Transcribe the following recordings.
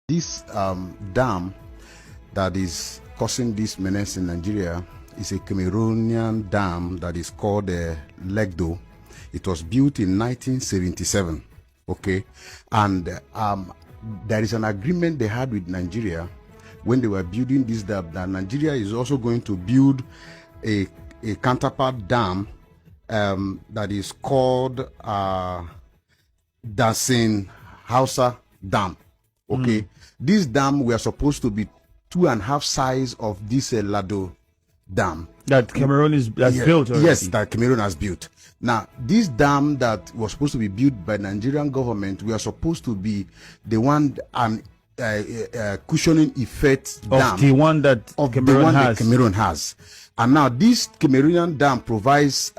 This dam that is causing this menace in Nigeria is a Cameroonian dam that is called Legdo. It was built in 1977. Okay, and there is an agreement they had with Nigeria when they were building this dam that Nigeria is also going to build a counterpart dam that is called Dasin Hausa Dam. Okay, this dam we are supposed to be 2.5 size of this Lado dam that Cameroon has built already. Yes, that Cameroon has built. Now, this dam that was supposed to be built by Nigerian government, we are supposed to be the one cushioning effect of dam the one that Cameroon has. And now this Cameroonian dam provides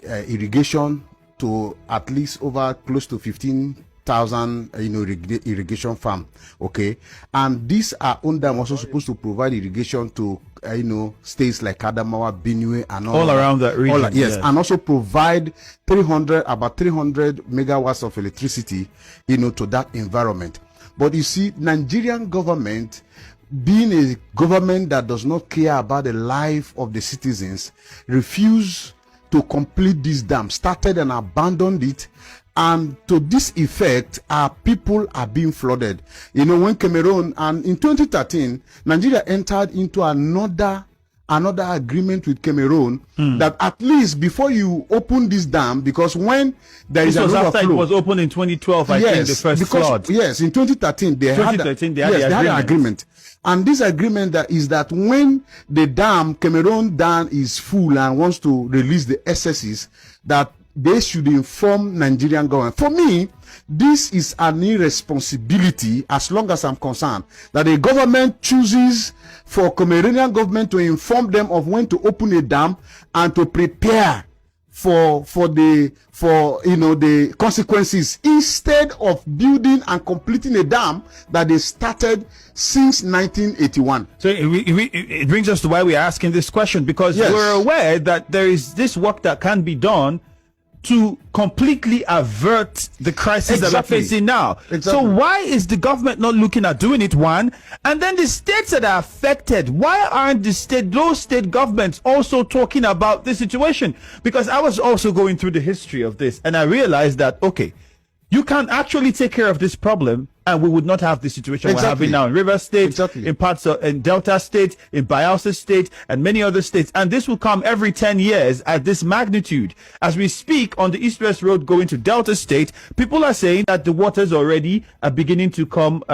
irrigation to at least over close to 15,000 irrigation farm. Okay, and these are own dam also supposed to provide irrigation to states like Adamawa, Benue, and all around that region. Yes, and also provide about 300 megawatts of electricity to that environment. But you see, Nigerian government, being a government that does not care about the life of the citizens, refused to complete this dam, started and abandoned it. And to this effect, our people are being flooded. When Cameroon, and in 2013, Nigeria entered into another agreement with Cameroon that at least before you open this dam, because when there is an overflow, after it was opened in 2012, I think the first flood. Yes, in 2013 they had an agreement. And this agreement is that when the Cameroon dam is full and wants to release the excesses, that they should inform Nigerian government. For me, this is an irresponsibility, as long as I'm concerned, that the government chooses for Cameroonian government to inform them of when to open a dam and to prepare for the consequences, instead of building and completing a dam that they started since 1981. So it brings us to why we are asking this question, because we're aware that there is this work that can be done to completely avert the crisis that we're facing now. So why is the government not looking at doing it, one? And then the states that are affected, why aren't those state governments also talking about this situation? Because I was also going through the history of this, and I realized that, okay, you can actually take care of this problem and we would not have the situation we're having now in Rivers State, in parts of in Delta State, in Bayelsa State, and many other states. And this will come every 10 years at this magnitude. As we speak, on the East-West Road going to Delta State, people are saying that the waters already are beginning to come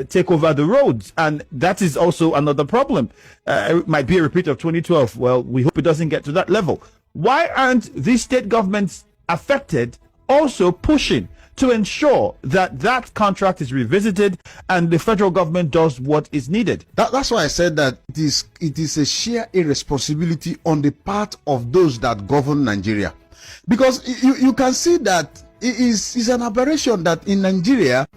take over the roads. And that is also another problem. It might be a repeat of 2012. Well, we hope it doesn't get to that level. Why aren't these state governments affected also pushing to ensure that that contract is revisited and the federal government does what is needed? That's why I said that it is a sheer irresponsibility on the part of those that govern Nigeria. Because you can see that it's an aberration that in Nigeria,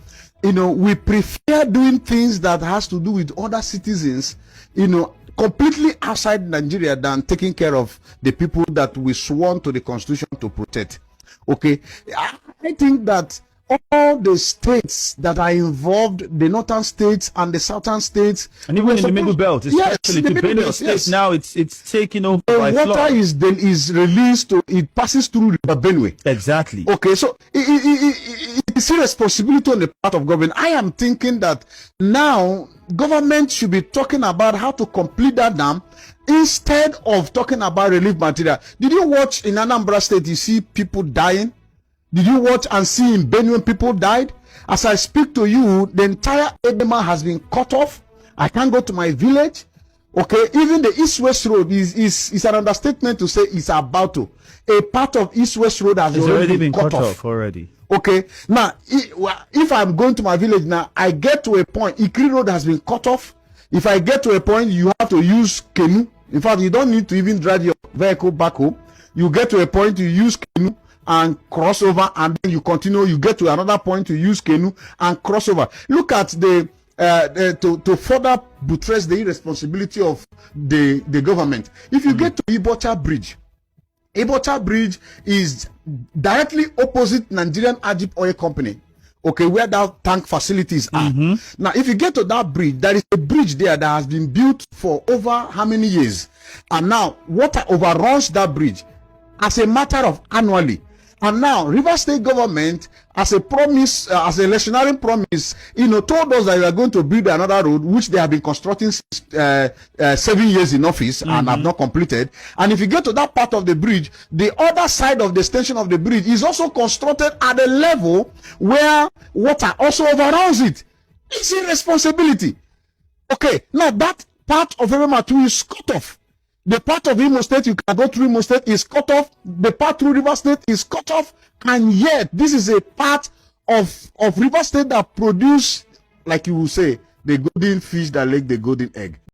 we prefer doing things that has to do with other citizens, completely outside Nigeria, than taking care of the people that we sworn to the Constitution to protect. Okay, I think that all the states that are involved, the northern states and the southern states, and even in the middle belt, especially the Benue State, now it's taking over. The water is released it passes through River Benue. Exactly. Okay, so it's a responsibility on the part of government. I am thinking that now government should be talking about how to complete that dam, instead of talking about relief material. Did you watch in Anambra State, you see people dying? Did you watch and see in Benue people died? As I speak to you, the entire Edema has been cut off. I can't go to my village. Okay, even the East-West Road is an understatement to say it's about to. A part of East-West Road has already been cut off already. Okay, now if I'm going to my village now, I get to a point, Ikri Road has been cut off. If I get to a point, you have to use canoe. In fact, you don't need to even drive your vehicle back home. You get to a point, you use canoe and cross over, and then you continue. You get to another point, you use canoe and cross over. Look at to further buttress the irresponsibility of the government. If you get to Ibocha Bridge, Ibocha Bridge is directly opposite Nigerian Ajib Oil Company. okay, where that tank facilities are. Now, if you get to that bridge, there is a bridge there that has been built for over how many years? And now, water overruns that bridge as a matter of annually. And now, Rivers State government, as a promise, as a electionary promise, told us that we are going to build another road, which they have been constructing 7 years in office and have not completed. And if you get to that part of the bridge, the other side of the extension of the bridge is also constructed at a level where water also overruns it. It's irresponsibility. Okay, now that part of Ebematu is cut off. The part of Imo State you can go through Imo State is cut off. The part through River State is cut off. And yet, this is a part of River State that produce, like you will say, the golden fish that laid the golden egg.